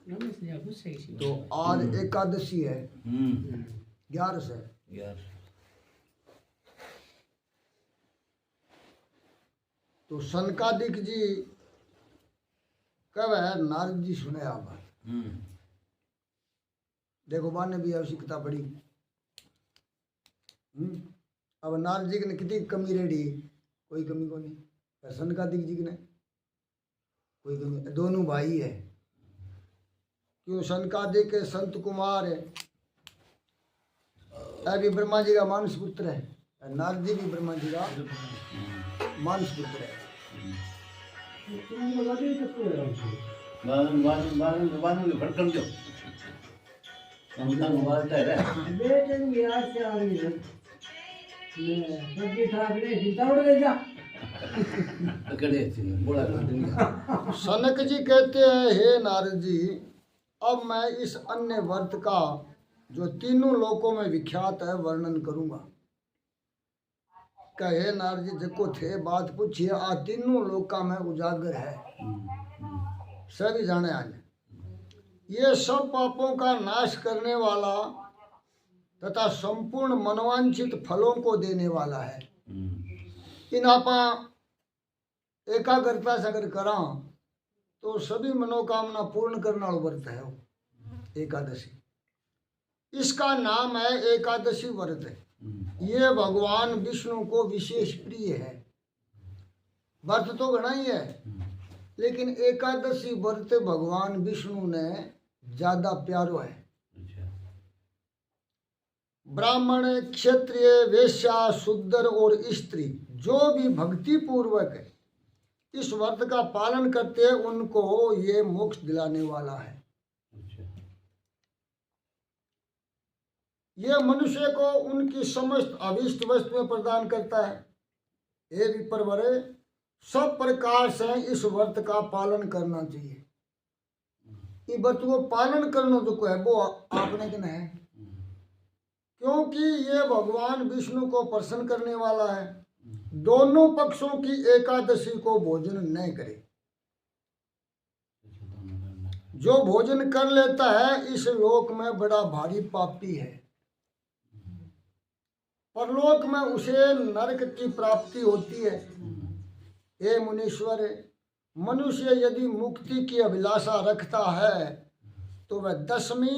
तो आज एकादशी है 11 से तो सनकादिक जी कब है नारद जी सुने आप देखो बाने भी आवश्यकता पड़ी। अब नारद जी ने कितनी कमी रेडी कोई कमी को नहीं, सनकादिक जी ने कोई कमी, दोनों भाई है। क्यों सनकादिक संत कुमार है, अभी ब्रह्मा जी का मानस पुत्र है, नारद जी भी ब्रह्मा जी का मानस पुत्र है। सनक जी कहते हैं हे नारद जी, अब मैं इस अन्य वर्त का जो तीनों लोकों में विख्यात है वर्णन करूंगा। कहे नारद जी देखो थे बात पूछिए, आ तीनों लोका में उजागर है, सभी जाने आज ये सब पापों का नाश करने वाला तथा संपूर्ण मनोवांछित फलों को देने वाला है। इन आपा एकाग्रता से अगर करा तो सभी मनोकामना पूर्ण करने वाला व्रत है वो एकादशी। इसका नाम है एकादशी व्रत है। ये भगवान विष्णु को विशेष प्रिय है। व्रत तो घना ही है, लेकिन एकादशी व्रत भगवान विष्णु ने ज्यादा प्यारो है। ब्राह्मण, क्षत्रिय, वैश्या, शूद्र और स्त्री जो भी भक्ति पूर्वक इस व्रत का पालन करते हैं उनको ये मोक्ष दिलाने वाला है। यह मनुष्य को उनकी समस्त अभीष्ट वस्तुएं प्रदान करता है। ये भी परवरे सब प्रकार से इस व्रत का पालन करना चाहिए। ये व्रत को पालन करना जो है वो आपने के है, क्योंकि ये भगवान विष्णु को प्रसन्न करने वाला है। दोनों पक्षों की एकादशी को भोजन न करे। जो भोजन कर लेता है इस लोक में बड़ा भारी पापी है, परलोक में उसे नरक की प्राप्ति होती है। हे मुनीश्वर, मनुष्य यदि मुक्ति की अभिलाषा रखता है तो वह दशमी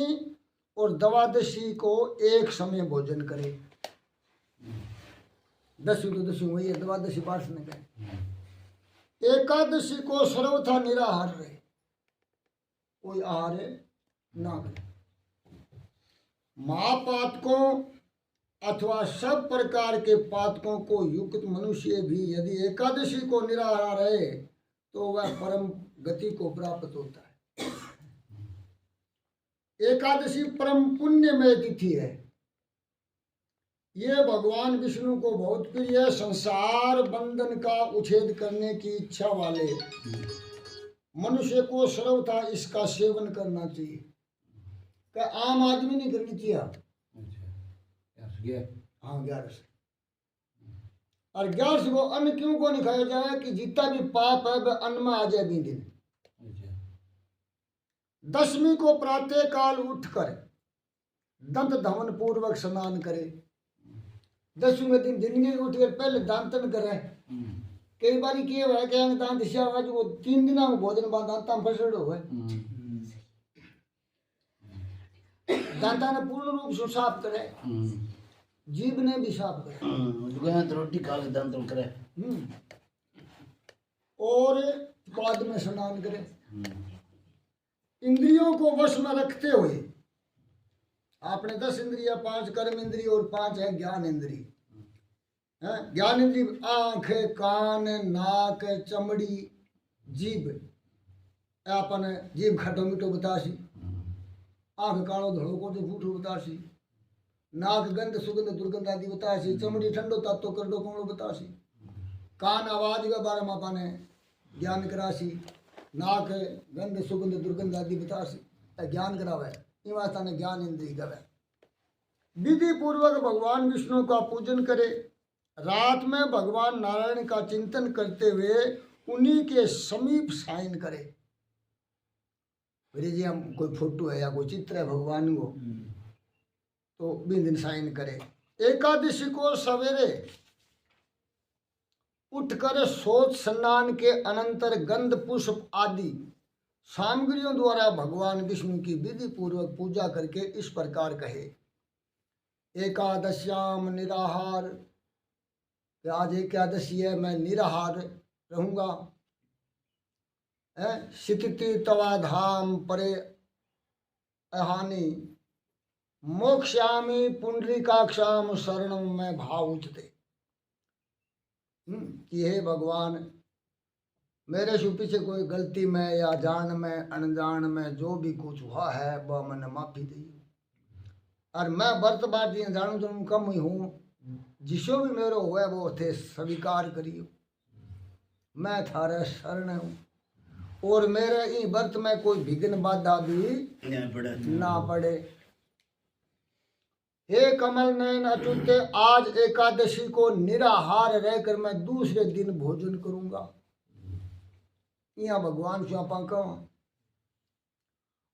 और द्वादशी को एक समय भोजन करे। दशमी तो दशमी वही है, द्वादशी पार्ष ने कहे। एकादशी को सर्वथा निराहार रहे, कोई आहार ना करे। महापातकों अथवा सब प्रकार के पातकों को युक्त मनुष्य भी यदि एकादशी को निराहार रहे तो वह परम गति को प्राप्त होता है। एकादशी परम पुण्यमय तिथि है। ये भगवान विष्णु को बहुत प्रिय है। संसार बंधन का उच्छेद करने की इच्छा वाले मनुष्य को सर्वथा इसका सेवन करना चाहिए। क्या आम आदमी नहीं करनी चाहिए? हाँ 11 से। और 11 को अन्न क्यों को नहीं खाया जाए कि जितना भी पाप है वह अन्न में आ जाए भी दिन। दशमी को प्रातः काल उठकर दंत धवन पूर्वक स्नान करे। दशमी में दिन के उठकर पहले दांतन करे। कई बार क्या हुआ कि दांत जो 3 दिन भोजन बाद दांता में फसड़ हो गए। दांता ने पूर्ण रूप से साफ करे, जीभ ने भी साफ करे, रोटी खा के दांत करे और बाद में स्नान करे। इंद्रियों को वश में रखते हुए आपने 10 इंद्रिया, 5 कर्म इंद्रिय और 5 है ज्ञान इंद्रिय। ज्ञान इंद्रिय आंख, कान, नाक, चमड़ी, जीभ। आपने जीभ खटो मीठो बतासी, आंख कालो धड़ो को जो फूटो बतासी, नाक गंध सुगंध दुर्गंध आदि बतासी, चमड़ी ठंडो तातो करडो कोमड़ो बतासी, कान आवाज के बारे में आपने ज्ञान करासी, नाक गंध सुगंध दुर्गंध आदि बतासी ज्ञान करावे। ये वास्ता ने ज्ञान इंद्रिय करे। विधि पूर्वक भगवान विष्णु का पूजन करे। रात में भगवान नारायण का चिंतन करते हुए उन्हीं के समीप शयन करे। फिर जी हम कोई फोटो है या कोई चित्र है भगवान को तो भी दिन साइन करे। एकादशी को सवेरे उठकर शौच स्नान के अनंतर गंध पुष्प आदि सामग्रियों द्वारा भगवान विष्णु की विधि पूर्वक पूजा करके इस प्रकार कहे। एकादश्याम निराहार, आज एकादशी है मैं निराहार रहूंगा। स्थिति तवा धाम परे अहानि मोक्षामि पुंडरीकाक्षाम शरणम में भाव उठते कि हे भगवान मेरे से पीछे कोई गलती में या जान में अनजान में जो भी कुछ हुआ है वह मैंने माफी दी और मैं व्रत बात जानू तो कम ही हूँ, जिसो भी मेरे हुए वो थे स्वीकार करियो। मैं थारे शरण हूँ और मेरे ई व्रत में कोई विघ्न बाधा भी ना पड़े। हे कमल नयन अटूटे, आज एकादशी को निराहार रहकर मैं दूसरे दिन भोजन करूंगा। यहाँ भगवान से आप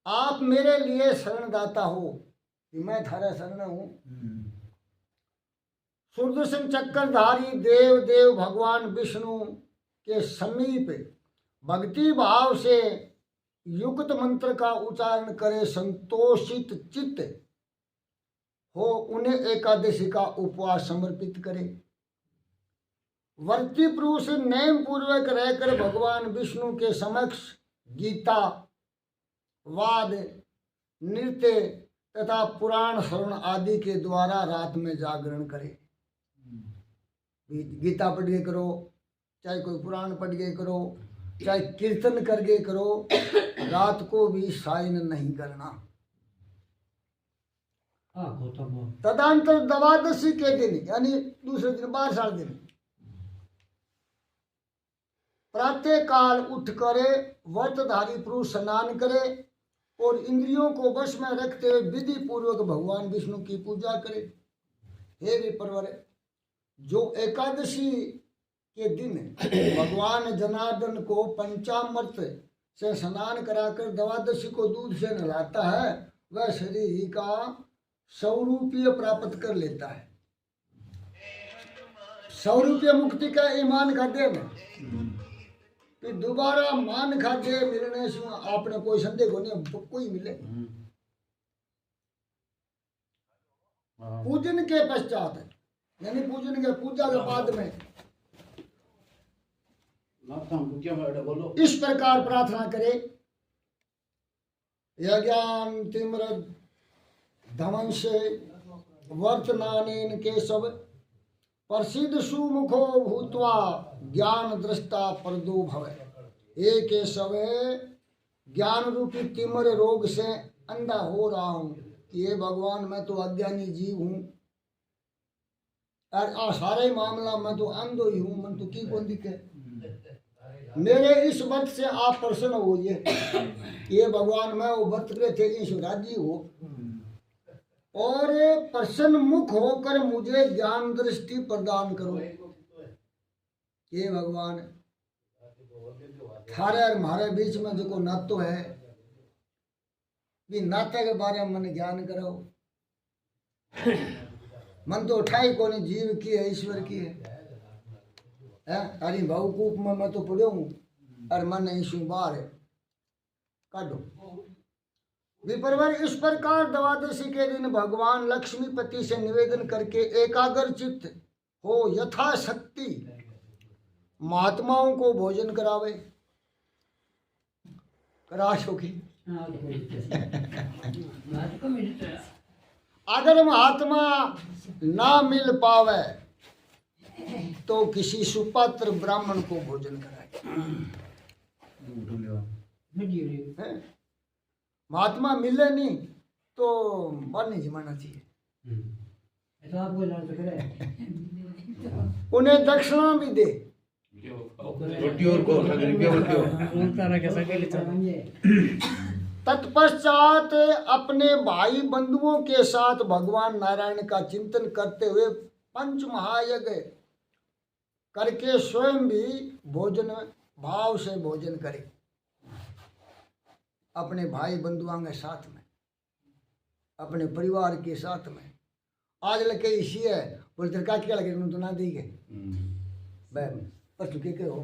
आप मेरे लिए शरणदाता हो कि मैं थारा शरण हूं। सुदर्शन चक्रधारी देव देव भगवान विष्णु के समीप भक्ति भाव से युक्त मंत्र का उच्चारण करे संतोषित चित्त हो उन्हें एकादशी का उपवास समर्पित करे। वर्ती पुरुष नेम पूर्वक रहकर भगवान विष्णु के समक्ष गीता वाद नृत्य तथा पुराण श्रवण आदि के द्वारा रात में जागरण करे। गीता पढ़ के करो, चाहे कोई पुराण पढ़ के करो, चाहे कीर्तन करके करो, रात को भी साइन नहीं करना। तदंतर द्वादशी के दिन यानी दूसरे दिन 12 दिन प्रातः काल उठ करे व्रतधारी पुरुष स्नान करे और इंद्रियों को वश में रखते हुए विधि पूर्वक भगवान विष्णु की पूजा करे। हे विप्रवर, जो एकादशी के दिन भगवान जनार्दन को पंचामृत से स्नान कराकर द्वादशी को दूध से नहलाता है वह शरीर का सौरूपीय प्राप्त कर लेता है। सौरूपीय मुक्ति का ईमान खाते में कि दोबारा मान खाते मिलने से आपने कोई संदेह को नहीं कोई मिले। पूजन के पश्चात यानी पूजन के पूजा के बाद में इस प्रकार प्रार्थना करे। यज्ञान तिम्र धमंश वर्तनानेन केशव प्रसिद्ध सुमुखो भूत्वा ज्ञान दृष्टा परदो भवे। हे केशव, ज्ञान रूपी तिम्र रोग से अंधा हो रहा हूँ। ये भगवान मैं तो अज्ञानी जीव हूँ और सारे मामला मैं तो अंधो ही हूँ, मन तो की कौन दिखे। मेरे इस व्रत से आप प्रसन्न होइए। ये भगवान मैं वो व्रत के थे इस राजी हो और प्रसन्न मुख होकर मुझे ज्ञान दृष्टि प्रदान करो। ये भगवान थारे और हमारे बीच में जो नातो है भी नाते के बारे में मन ज्ञान करो। मन तो उठाई को नहीं, जीव की है ईश्वर की है। अरे भावकूप में मैं तो पढ़ो हूँ और मन ईश्वर बाहर है काटो। विप्रवर, इस प्रकार द्वादशी के दिन भगवान लक्ष्मीपति से निवेदन करके एकाग्र चित्त हो यथाशक्ति महात्माओं को भोजन करावे। कराश होगी अगर महात्मा ना मिल पावे तो किसी सुपात्र ब्राह्मण को भोजन कराए। महात्मा मिले नहीं तो मन नहीं जमाना चाहिए। उन्हें दक्षिणा भी दे। तत्पश्चात अपने भाई बंधुओं के साथ भगवान नारायण का चिंतन करते हुए पंच महायज्ञ करके स्वयं भी भोजन भाव से भोजन करे। अपने भाई बंधुओं के साथ में, अपने परिवार के साथ में। आज लगे इसी है बोल तेरे का क्या लगे तो ना देंगे पर चुके के हो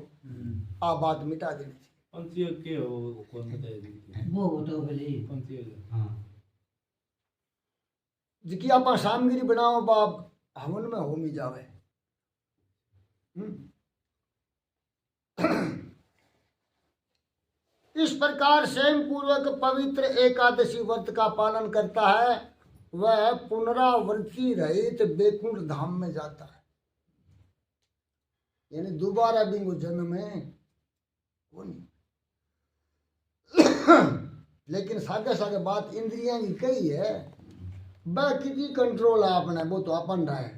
आप बात मिटा देनी चाहिए। के हो कौन बताए वो तो भले कौन सी हाँ जिकी आप सामग्री बनाओ बाप हवन में हो मी जावे। इस प्रकार स्वयं पूर्वक पवित्र एकादशी व्रत का पालन करता है वह पुनरावृत्ति रहित बेकुंठ धाम में जाता है। यानी दोबारा बिंगो जन्म में वो नहीं। लेकिन सागे सागे बात इंद्रियां की कही है वह कितनी कंट्रोल है अपने वो तो अपन रहा है।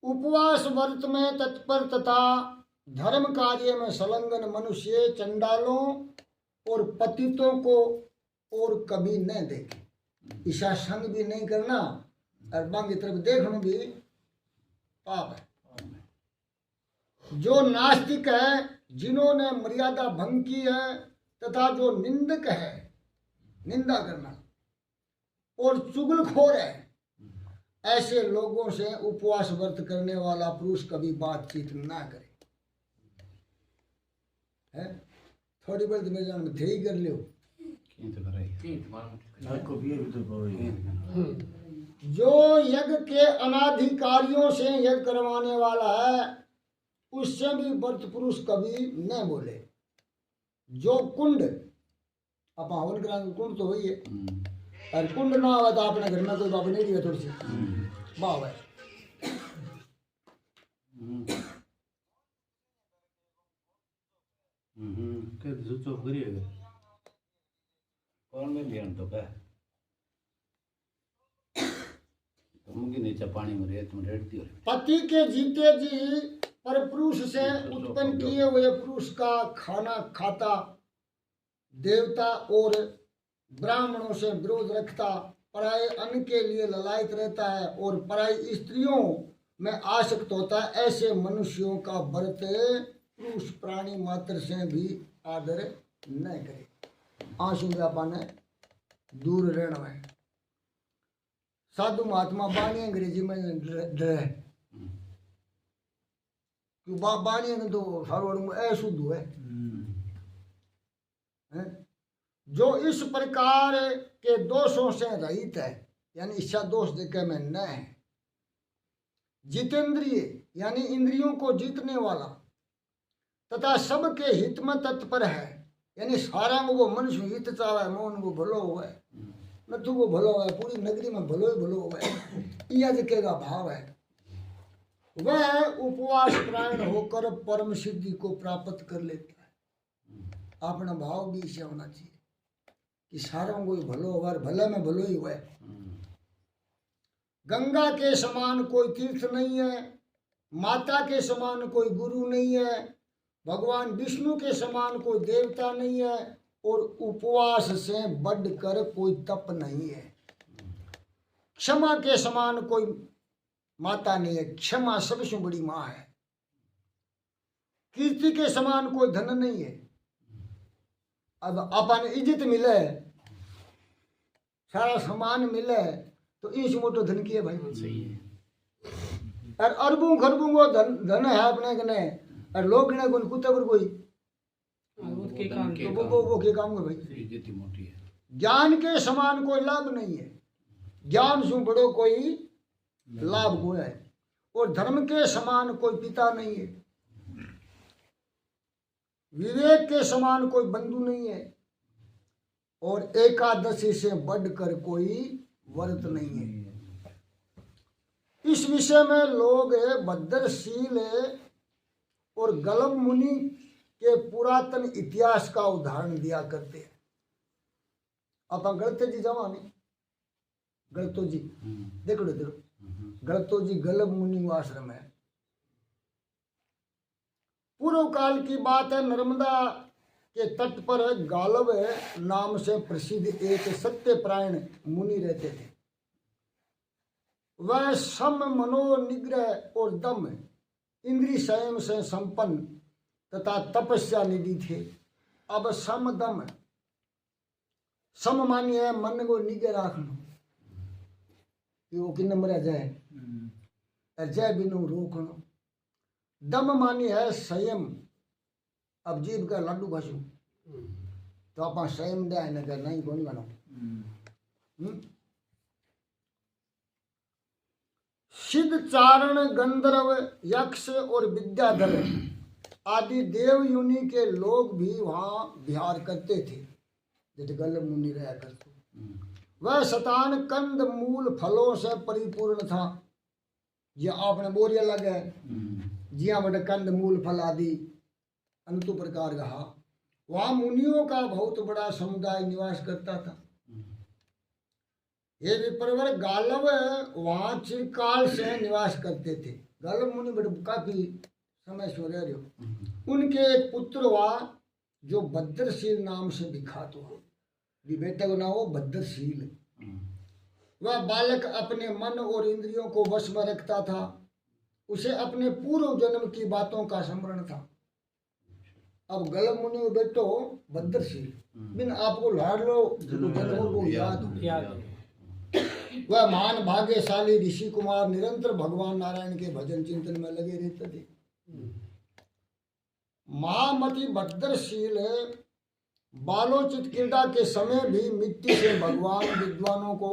उपवास व्रत में तत्पर तथा धर्म कार्य में संलग्न मनुष्य चंडालों और पतितों को और कभी न देखे। ईशा संग भी नहीं करना और बांग की तरफ देखना भी पाप है। जो नास्तिक है जिन्होंने मर्यादा भंग की है तथा जो निंदक है निंदा करना और चुगलखोर है ऐसे लोगों से उपवास व्रत करने वाला पुरुष कभी बातचीत ना करे। है थोड़ी बहुत मेरे जान में थे ही कर लियो जो यज्ञ के अनाधिकारियों से यज्ञ करवाने वाला है उससे भी व्रत पुरुष कभी न बोले। जो कुंड आप हवन कराने कुंड तो वही है और कुंड ना हुआ तो अपने घर में कोई बाबू नहीं दिया थोड़ी सी भाव है। कौन में लिया तो क्या मुझे नीचे पानी में रेत में रेड़ती हो। पति के जीते जी पर पुरुष से उत्पन्न किए हुए पुरुष का खाना खाता देवता और ब्राह्मणों से विरोध रखता पराये अन्न के लिए ललायत रहता है और पराई स्त्रियों में आसक्त होता है। ऐसे मनुष्यों का व्रत पुरुष प्राणी मात्र से भी आदर न करे। आंसू व्यापान दूर रहना है। साधु महात्मा बाणी अंग्रेजी में डरे क्यों बाणी तो सारों अशुद्ध है। जो इस प्रकार के दोषों से रहित है यानी इच्छा दोष देखे में न है। जितेंद्रिय यानी इंद्रियों को जीतने वाला तथा सबके हित में तत्पर है यानी सारा में वो मनुष्य हित चाहे मोहन को भलो हुआ है नथु को भलो है पूरी नगरी में भलो ही भलो हुआ है यह दिखेगा भाव है। वह उपवास प्राण होकर परम सिद्धि को प्राप्त कर लेता है। अपना भाव भी इसे होना चाहिए कि सारा को भलो हुआ भले में भलो ही हुआ है। गंगा के समान कोई तीर्थ नहीं है माता के समान कोई गुरु नहीं है भगवान विष्णु के समान कोई देवता नहीं है और उपवास से बढ़कर कोई तप नहीं है। क्षमा के समान कोई माता नहीं है क्षमा सबसे बड़ी माँ है। कीर्ति के समान कोई धन नहीं है। अब अपन इज्जत मिले सारा सामान मिले तो इस मोटो धन की है भाई सही है। और अरबों खरबों को धन है अपने कने और लोग ने कोई कुत्ते पर कोई के काम तो वो के काम को भाई इज्जत मोटी है। ज्ञान के समान कोई लाभ नहीं है ज्ञान से बड़ो कोई लाभ को है और धर्म के समान कोई पिता नहीं है। विवेक के समान कोई बंधु नहीं है और एकादशी से बढ़कर कोई व्रत नहीं है। इस विषय में लोग भद्रशील और गलभ मुनि के पुरातन इतिहास का उदाहरण दिया करते हैं। अपन गलते जी जमा नहीं गलतो जी देखो गलतो जी गलभ मुनि आश्रम है। पूर्व काल की बात है नर्मदा के तट पर गालव नाम से प्रसिद्ध एक सत्यपरायण मुनि रहते थे। वह सम मनोनिग्रह और दम इंद्रिय संयम से संपन्न तथा तपस्या निधि थे। अब समदम सम मानिए है मन को निगे राखनो कि वो किन मर जाए, जय बिनु रोकनो। दम मानिए है संयम, अब जीव का लड्डू घसू तो आप संयम दे न कर नहीं कौन बनो। सिद्ध चारण गंधर्व यक्ष और विद्याधर आदि देव योनि के लोग भी वहां विहार करते थे, जैसे गल्ल मुनि रहा करते। वह शतान कंद मूल फलों से परिपूर्ण था। ये आपने बोरिया लगे जिया बड़े कंद मूल फल आदि अनंत प्रकार का। वहां मुनियों का बहुत बड़ा समुदाय निवास करता था। ये विप्रवर गालव वहां चिरकाल से निवास करते थे। गालव मुनि बड़े काफी समय से रह रहे हो। उनके एक पुत्र हुआ जो भद्रशील नाम से विख्यात हुआ। बेटा का नाम हो भद्रशील। वह बालक अपने मन और इंद्रियों को वश में रखता था। उसे अपने पूर्व जन्म की बातों का स्मरण था। अब गलम मुनि में बेटो भद्रशील बिन आपको लाड़ लो जन्मों को याद हो। वह महान भाग्यशाली ऋषि कुमार निरंतर भगवान नारायण के भजन चिंतन में लगे रहते थे। महामति भद्रशील बालोचित क्रीड़ा के समय भी मिट्टी से भगवान विद्वानों को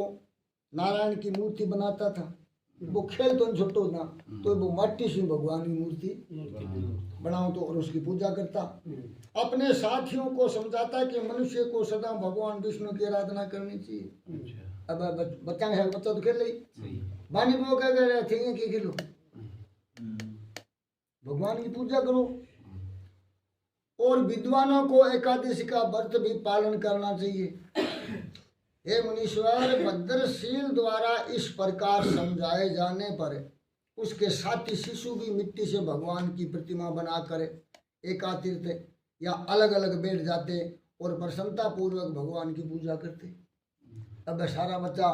नारायण की मूर्ति बनाता था। वो खेल तो छोटो ना तो वो मट्टी से भगवान की मूर्ति बनाओ तो और उसकी पूजा करता। अपने साथियों को समझाता कि मनुष्य को सदा भगवान विष्णु की आराधना करनी चाहिए। अब बच्चा है, बच्चा तो खेल रही बानी वो क्या कह रहे थे कि खेलो भगवान की पूजा करो। और विद्वानों को एकादशी का व्रत भी पालन करना चाहिए। हे मुनीश्वर, भद्रशील द्वारा इस प्रकार समझाए जाने पर उसके साथी शिशु भी मिट्टी से भगवान की प्रतिमा बनाकर एकातीर्थ या अलग अलग बैठ जाते और प्रसन्नता पूर्वक भगवान की पूजा करते। अब सारा बच्चा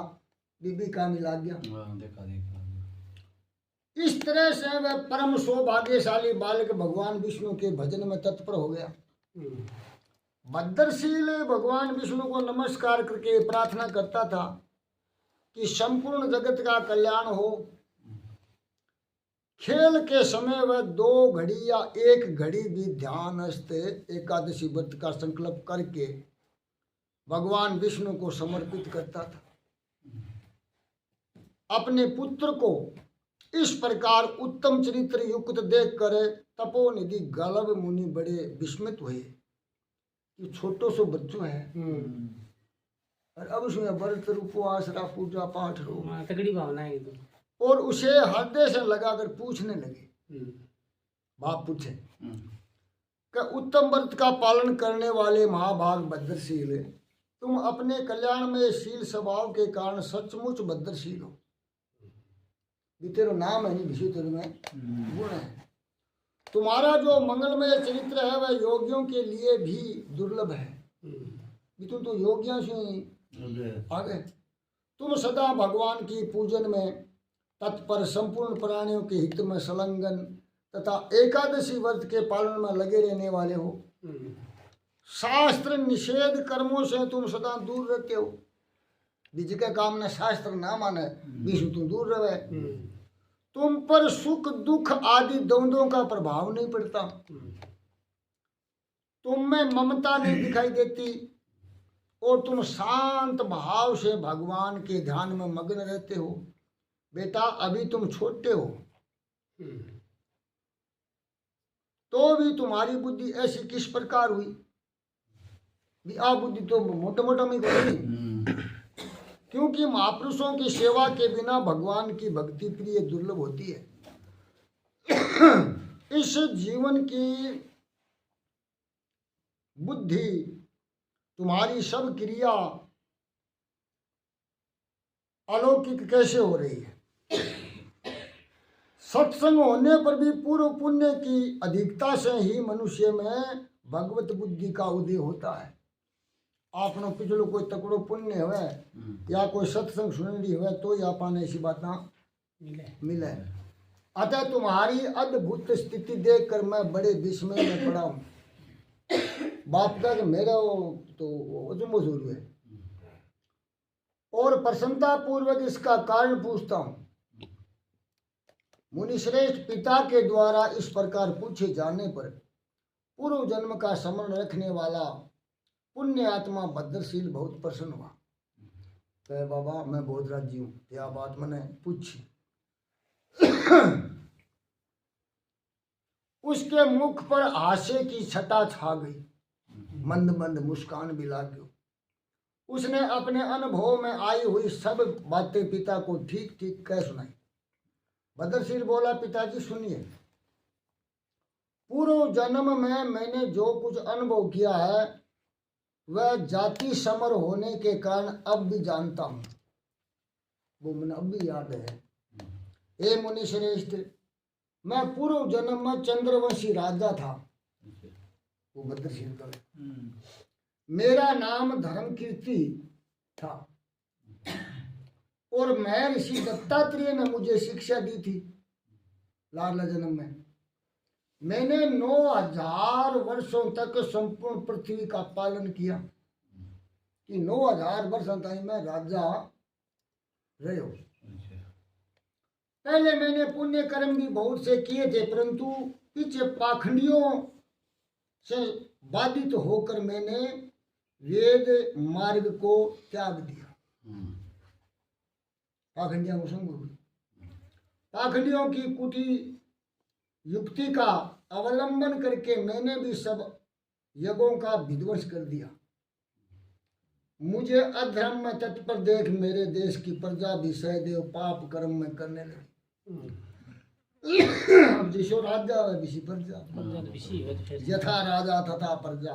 बीबी का मिला गया। देखा इस तरह से वह परम सौभाग्यशाली बालक भगवान विष्णु के भजन में तत्पर हो गया। भद्रशील भगवान विष्णु को नमस्कार करके प्रार्थना करता था कि संपूर्ण जगत का कल्याण हो। खेल के समय वह 2 घड़ी या 1 घड़ी भी ध्यानस्थ एकादशी व्रत का संकल्प करके भगवान विष्णु को समर्पित करता था। अपने पुत्र को इस प्रकार उत्तम चरित्र युक्त देखकर तपोनिधि गलव मुनि बड़े विस्मित हुए कि छोटो सो बच्चो है और अब उसमें व्रत उपवास पूजा पाठ रो तगड़ी भावना है तो। और उसे हृदय से लगाकर पूछने लगे। बाप पूछे कि उत्तम व्रत का पालन करने वाले महाभाग भद्रशील, तुम अपने कल्याण में शील स्वभाव के कारण सचमुच भद्रशील हो। तेरा नाम है नहीं विशुद्ध में गुण है। तुम्हारा जो मंगलमय चरित्र है वह योगियों के लिए भी दुर्लभ है। तुम तो योगियों से आगे। तुम सदा भगवान की पूजन में तत्पर, संपूर्ण प्राणियों के हित में संलग्न तथा एकादशी व्रत के पालन में लगे रहने वाले हो। शास्त्र निषेध कर्मों से तुम सदा दूर रहते हो। जिसका काम न शास्त्र ना माने विष्णु तुम दूर रहे। तुम पर सुख दुख आदि द्वंद्वों का प्रभाव नहीं पड़ता। तुम में ममता नहीं दिखाई देती और तुम शांत भाव से भगवान के ध्यान में मग्न रहते हो। बेटा अभी तुम छोटे हो तो भी तुम्हारी बुद्धि ऐसी किस प्रकार हुई। आ बुद्धि तो मोटा मोटा में कोई क्योंकि महापुरुषों की सेवा के बिना भगवान की भक्ति प्रिय दुर्लभ होती है। इस जीवन की बुद्धि तुम्हारी सब क्रिया अलौकिक कैसे हो रही है। सत्संग होने पर भी पूर्व पुण्य की अधिकता से ही मनुष्य में भगवत बुद्धि का उदय होता है। आपनो पिछलो कोई तकड़ो पुण्य हुए या कोई सत्संग सुननी हुए तो ही आपने ऐसी बात मिले। अतः तुम्हारी अद्भुत स्थिति देखकर मैं बड़े विस्मय में पड़ा हूँ। बाप का कि मेरा तो मजूर है और प्रसन्नता पूर्वक इसका कारण पूछता हूँ। मुनिश्रेष्ठ पिता के द्वारा इस प्रकार पूछे जाने पर पूर्व जन्म का स्मरण रखने वाला पुण्य आत्मा भद्रशील बहुत प्रसन्न हुआ। कहे बाबा मैं बहुत राजी हूँ, क्या बात मैंने पूछी। उसके मुख पर हास्य की छटा छा गई, मंद मंद मुस्कान भी लाग गई। उसने अपने अनुभव में आई हुई सब बातें पिता को ठीक ठीक कह सुनाई। भद्रशील बोला, पिताजी सुनिए, पूर्व जन्म में मैंने जो कुछ अनुभव किया है वह जाति समर होने के कारण अब भी जानता हूं, वो मैंने अब भी याद है। हे मुनि श्रेष्ठ, मैं पूर्व जन्म में चंद्रवंशी राजा था। वो भद्रशील करे, मेरा नाम धर्म कीर्ति था और मैं ऋषि दत्तात्रेय ने मुझे शिक्षा दी थी। लाडला जन्म में मैंने 9000 वर्षों तक संपूर्ण पृथ्वी का पालन किया कि 9000 वर्षों तक मैं राजा रहे हो। पहले मैंने पुण्य कर्म भी बहुत से किए थे, परंतु पीछे पाखंडियों से बाधित होकर मैंने वेद मार्ग को त्याग दिया। पाखंडियों को संग हुई, पाखंडियों की कुटी युक्ति का अवलंबन करके मैंने भी सब यज्ञों का विध्वंस कर दिया। मुझे अधर्म में तत्पर देख मेरे देश की प्रजा भी सहदेव पाप कर्म में करने लगी। अब जिसो राजा है विषि प्रजा, यथा राजा तथा प्रजा।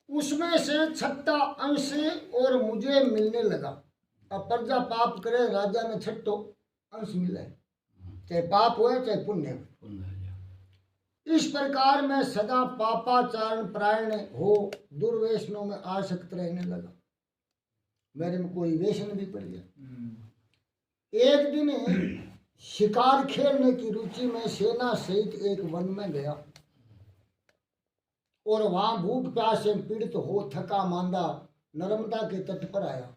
उसमें से 6वां अंश और मुझे मिलने लगा। अब प्रजा पाप करे, राजा में 6ठो अंश मिले, चाहे पाप हो चाहे पुण्य हो। इस प्रकार मैं सदा पापाचारण प्रायण हो दुर्व्यसनों में आसक्त रहने लगा। मेरे में कोई व्यसन भी पड़ गया। एक दिन शिकार खेलने की रुचि में सेना सहित एक वन में गया और वहां भूख प्यास से पीड़ित हो थका मांदा नर्मदा के तट पर आया।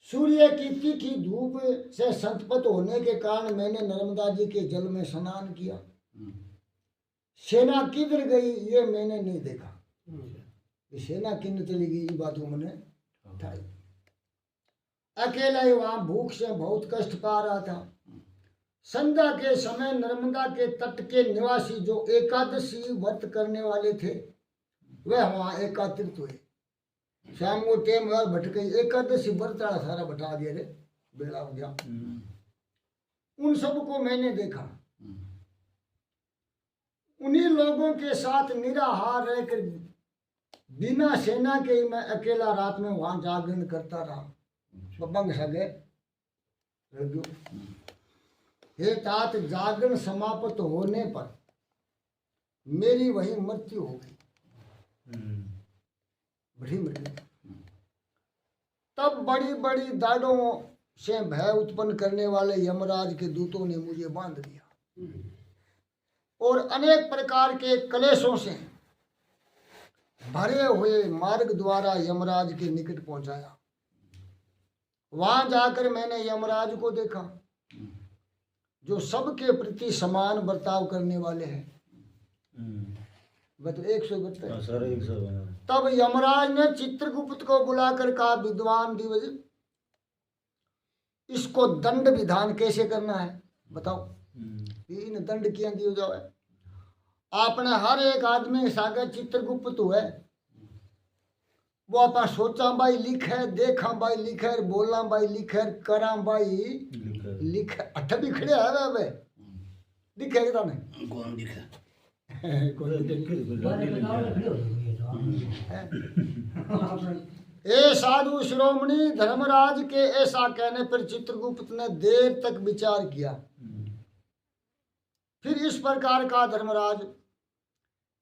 सूर्य की तीखी धूप से संतप्त होने के कारण मैंने नर्मदा जी के जल में स्नान किया। सेना किधर गई ये मैंने नहीं देखा। सेना किन चली गई ये बात मैंने उठाई। अकेला ही वहां भूख से बहुत कष्ट पा रहा था। संध्या के समय नर्मदा के तट के निवासी जो एकादशी व्रत करने वाले थे वह वहां एकत्रित हुए। शाम को टेम भटक गई, एकादशी व्रत सारा बटा दिया रे, बेड़ा हो गया। उन सबको मैंने देखा। उन्हीं लोगों के साथ निराहार रहकर बिना सेना के ही मैं अकेला रात में वहां जागरण करता रहा। बंग सगे हे तात, जागरण समाप्त होने पर मेरी वही मृत्यु हो गई, बड़ी मृत्यु। तब बड़ी बड़ी दाढ़ों से भय उत्पन्न करने वाले यमराज के दूतों ने मुझे बांध दिया और अनेक प्रकार के कलेशों से भरे हुए मार्ग द्वारा यमराज के निकट पहुंचाया। वहां जाकर मैंने यमराज को देखा जो सबके प्रति समान बर्ताव करने वाले हैं। बता 172। तब यमराज ने चित्रगुप्त को बुलाकर कहा, विद्वान दिवज, इसको दंड विधान कैसे करना है बताओ। इन दंड किया दियो जाए। आपने हर एक आदमी सागर चित्रगुप्त हुआ है, वो आपा सोचा बाई लिखे, देखा बाई लिखे, बोला बाई लिखे, करा बाई लिखे। अठ भी खड़े है वे दिखे क्या नहीं कौन दिखा ए साधु शिरोमणि धर्मराज के ऐसा कहने पर चित्रगुप्त ने देर तक विचार किया। फिर इस प्रकार का, धर्मराज,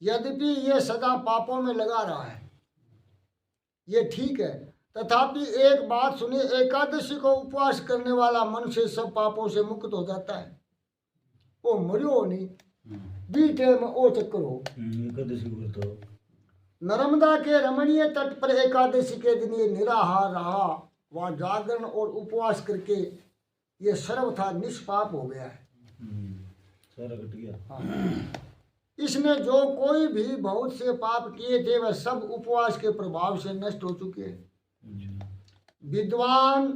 यद्यपि ये सदा पापों में लगा रहा है, ये ठीक है, तथापि एक बात सुनिए, एकादशी को उपवास करने वाला मनुष्य सब पापों से मुक्त हो जाता है। वो मरियो नहीं, बीटे में ओ चक्कर हो। एकादशी को तो नर्मदा के रमणीय तट पर एकादशी के दिन ये निराहार रहा, वहां जागरण और उपवास करके ये सर्वथा निष्पाप हो गया है। सारा कट गया। हाँ। इसने जो कोई भी बहुत से पाप किए थे वह सब उपवास के प्रभाव से नष्ट हो चुके हैं। विद्वान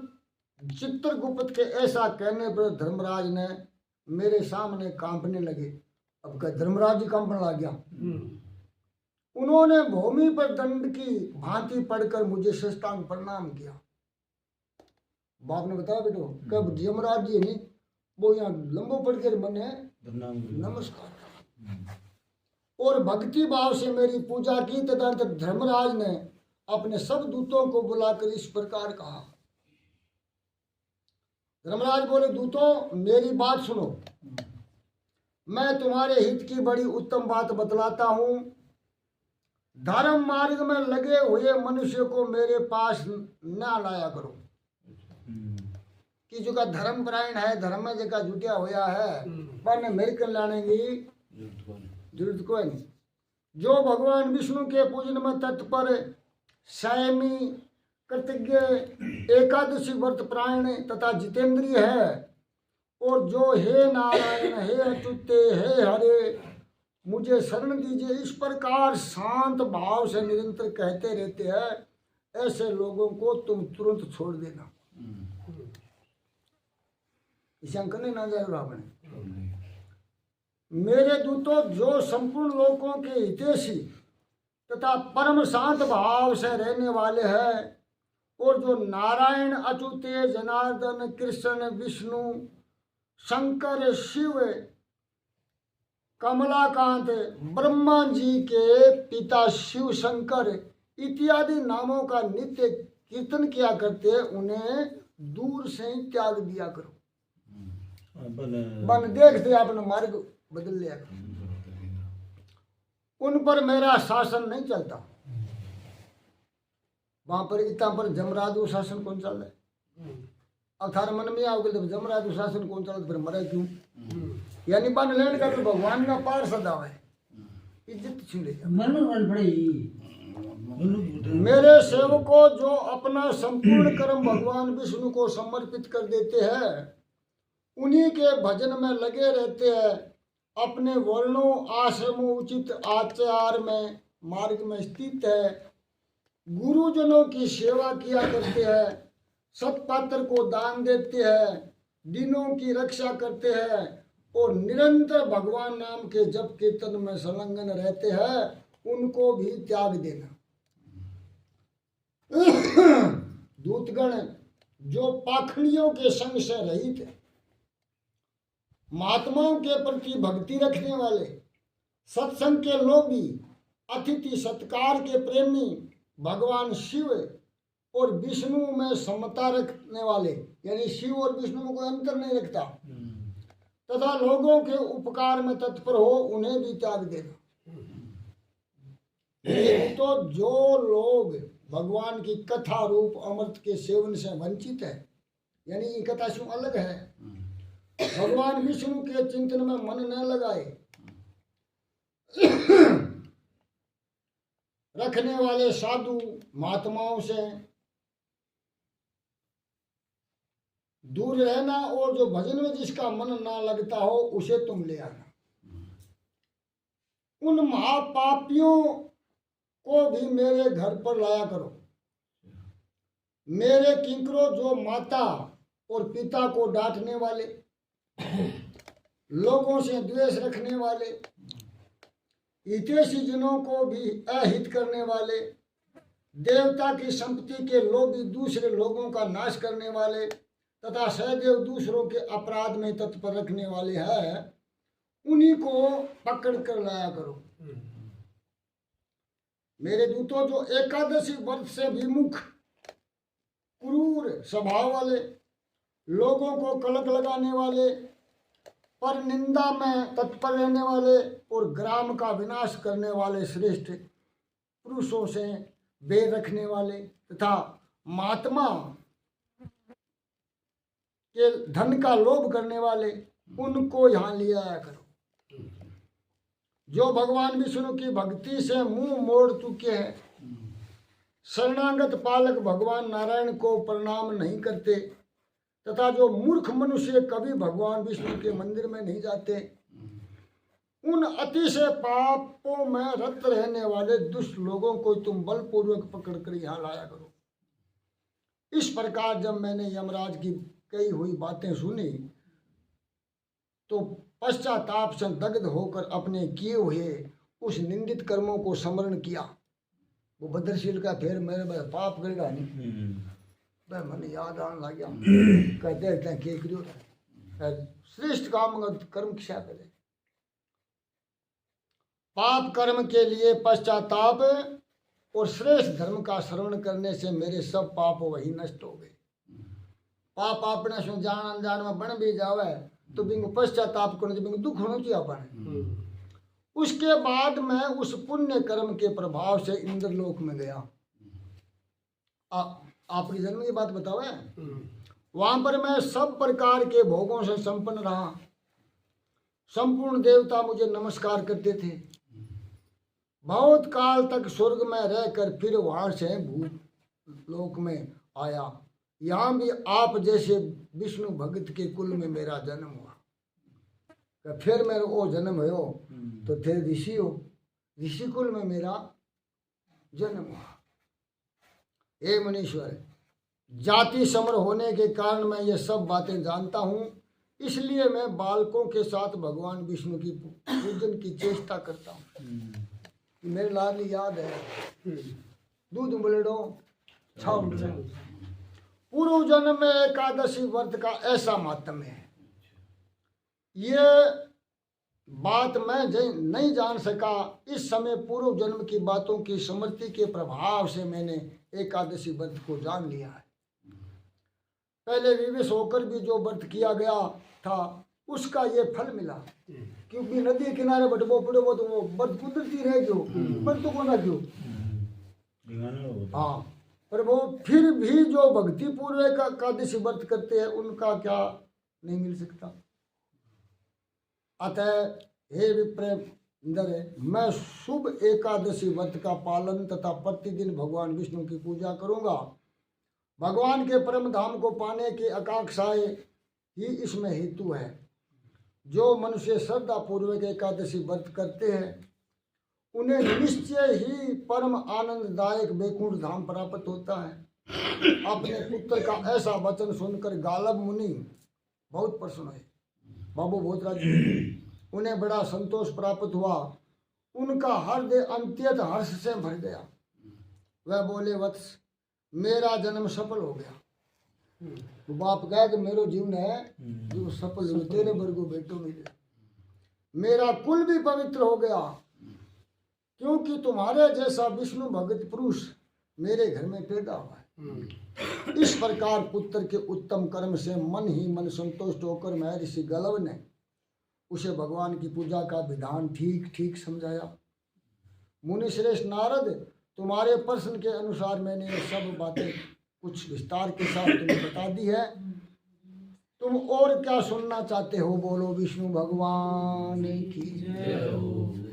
चित्रगुप्त के ऐसा कहने पर धर्मराज ने मेरे सामने कांपने लगे। अब का धर्मराज जी कांपने लग गया। उन्होंने भूमि पर दंड की भांति पड़कर मुझे साष्टांग प्रणाम किया। बाप ने बताया बेटो कब धर्मराज जी नहीं वो यहाँ लंबो पड़ कर बने नमस्कार, और भक्ति भाव से मेरी पूजा की। तदनंतर धर्मराज ने अपने सब दूतों को बुलाकर इस प्रकार कहा। धर्मराज बोले, दूतों मेरी बात सुनो, मैं तुम्हारे हित की बड़ी उत्तम बात बतलाता हूं। धर्म मार्ग में लगे हुए मनुष्य को मेरे पास न लाया करो। कि जो का धर्म परायण है, धर्म में जगह जुटिया हुआ है, पर मेरे कल्याण की जरूरत कोई नहीं। जो भगवान विष्णु के पूजन में तत्पर, संयमी, कृतज्ञ, एकादशी व्रत प्राण तथा जितेंद्रिय है, और जो हे नारायण, हे अच्युते, हे हरे, मुझे शरण दीजिए, इस प्रकार शांत भाव से निरंतर कहते रहते हैं, ऐसे लोगों को तुम तुरंत छोड़ देना। इसे अंक नहीं ना जाए आपने। मेरे दूतों, जो संपूर्ण लोगों के हितैषी तथा परम शांत भाव से रहने वाले हैं, और जो नारायण, अच्युते, जनार्दन, कृष्ण, विष्णु, शंकर, शिव, कमलाकांत, ब्रह्मा जी के पिता शिव शंकर इत्यादि नामों का नित्य कीर्तन किया करते, उन्हें दूर से ही त्याग दिया करो। बन देखते अपना मार्ग बदल लिया करो। उन पर मेरा शासन नहीं चलता। वहां पर इतना पर जमराजू शासन कौन चल रहा है? अब थारे मन में आओगे तो जमराजू शासन कौन चल रहा, फिर मरे क्यों? यानी बन लेने का तो भगवान का पार सदा है, इज्जत छीन लेगा। मेरे सेवकों, जो अपना संपूर्ण कर्म भगवान विष्णु को समर्पित कर देते हैं, उन्हीं के भजन में लगे रहते हैं, अपने वर्णों, आश्रमों, उचित आचार में मार्ग में स्थित है, गुरुजनों की सेवा किया करते हैं, सत्पात्र को दान देते हैं, दिनों की रक्षा करते हैं, और निरंतर भगवान नाम के जप कीर्तन में संलग्न रहते हैं, उनको भी त्याग देना। दूतगण, जो पाखंडियों के संग से रहित है, महात्माओं के प्रति भक्ति रखने वाले, सत्संग के लोभी, अतिथि सत्कार के प्रेमी, भगवान शिव और विष्णु में समता रखने वाले, यानी शिव और विष्णु में कोई अंतर नहीं रखता, तथा लोगों के उपकार में तत्पर हो, उन्हें भी त्याग देना। तो जो लोग भगवान की कथा रूप अमृत के सेवन से वंचित है, यानी ये कथा क्यों अलग है, भगवान विष्णु के चिंतन में मन न लगाए, रखने वाले साधु महात्माओं से दूर रहना, और जो भजन में जिसका मन ना लगता हो उसे तुम ले आना। उन महापापियों को भी मेरे घर पर लाया करो। मेरे किंकरों, जो माता और पिता को डांटने वाले, लोगों से द्वेष रखने वाले, हितैषी जनों को भी अहित करने वाले, देवता की संपत्ति के लोभी, दूसरे लोगों का नाश करने वाले तथा सदैव दूसरों के अपराध में तत्पर रखने वाले हैं, उन्हीं को पकड़ कर लाया करो। मेरे दूतों, जो एकादशी व्रत से विमुख, क्रूर स्वभाव वाले, लोगों को कलंक लगाने वाले, पर निंदा में तत्पर रहने वाले और ग्राम का विनाश करने वाले श्रेष्ठ पुरुषों से बैर रखने वाले तथा महात्मा के धन का लोभ करने वाले उनको यहाँ ले आया करो। जो भगवान विष्णु की भक्ति से मुंह मोड़ चुके हैं, शरणागत पालक भगवान नारायण को प्रणाम नहीं करते तथा जो मूर्ख मनुष्य कभी भगवान विष्णु के मंदिर में नहीं जाते, उन अतिशय पापों में रत रहने वाले दुष्ट लोगों को तुम बलपूर्वक पकड़कर यहाँ लाया करो। इस प्रकार जब मैंने यमराज की कही हुई बातें सुनी तो पश्चाताप से दग्ध होकर अपने किए हुए उस निंदित कर्मों को स्मरण किया। वो भद्रशील का फिर मेरे पाप करेगा नहीं, भाई मैंने याद आने लग गया। कहते हैं कि करियो श्रेष्ठ काम कर्म क्या करे। पाप कर्म के लिए पश्चाताप और श्रेष्ठ धर्म का श्रवण करने से मेरे सब पाप वही नष्ट हो गए। पाप अपने से जान अनजान में बन भी जावे तो बिंगो पश्चाताप करने बिंगो दुख होना चाहिए अपने। उसके बाद मैं उस पुण्य कर्म के प्रभाव से इंद्रलोक में गया। आपकी जन्म की बात बताओ है। वहां पर मैं सब प्रकार के भोगों से संपन्न रहा। संपूर्ण देवता मुझे नमस्कार करते थे। बहुत काल तक स्वर्ग में रहकर फिर वहां से भूत लोक में आया। यहाँ भी आप जैसे विष्णु भक्त के कुल में मेरा जन्म हुआ। तो फिर मेरा वो जन्म हो तो थे ऋषि हो, ऋषि कुल में मेरा जन्म हुआ। हे मुनीश्वर, जाति समर होने के कारण मैं ये सब बातें जानता हूँ, इसलिए मैं बालकों के साथ भगवान विष्णु की पूजन की चेष्टा करता हूँ। मेरे लाल याद है दूध उबलेडो छाव। पूर्व जन्म में एकादशी व्रत का ऐसा मातम्य है। ये बात मैं नहीं जान सका। इस समय पूर्व जन्म की बातों की स्मृति के प्रभाव से मैंने एकादशी व्रत को जान लिया है। पहले विवश होकर भी जो व्रत किया गया था उसका ये फल मिला, क्योंकि नदी किनारे बटबो पड़े वो तो वो व्रत कुदरती रह गयो, व्रत को ना क्यों। हाँ, पर वो फिर भी जो भक्ति पूर्वक एकादशी व्रत करते हैं उनका क्या नहीं मिल सकता। अतः हे विप्रेंद्र, मैं शुभ एकादशी व्रत का पालन तथा प्रतिदिन भगवान विष्णु की पूजा करूंगा। भगवान के परम धाम को पाने की आकांक्षाएं ही इसमें हेतु है। जो मनुष्य श्रद्धा पूर्वक एकादशी व्रत करते हैं उन्हें निश्चय ही परम आनंददायक वैकुंठ धाम प्राप्त होता है। अपने पुत्र का ऐसा वचन सुनकर गालब मुनि बहुत प्रसन्न हुए। बाबू भोतराज उन्हें बड़ा संतोष प्राप्त हुआ। उनका हृदय अत्यंत हर्ष से भर गया। वह बोले, वत्स, मेरा जन्म सफल हो गया। तो बाप कहे कि मेरो जीवन है जो सफल हो, तेरे वर्गो बेटो मिले। मेरा कुल भी पवित्र हो गया, क्योंकि तुम्हारे जैसा विष्णु भगत पुरुष मेरे घर में पैदा हुआ है। इस प्रकार पुत्र के उत्तम कर्म से मन ही मन संतुष्ट होकर महर्षि गलव ने उसे भगवान की पूजा का विधान ठीक ठीक समझाया। मुनि श्रेष्ठ नारद, तुम्हारे प्रश्न के अनुसार मैंने ये सब बातें कुछ विस्तार के साथ तुम्हें बता दी है। तुम और क्या सुनना चाहते हो? बोलो विष्णु भगवान की जय हो।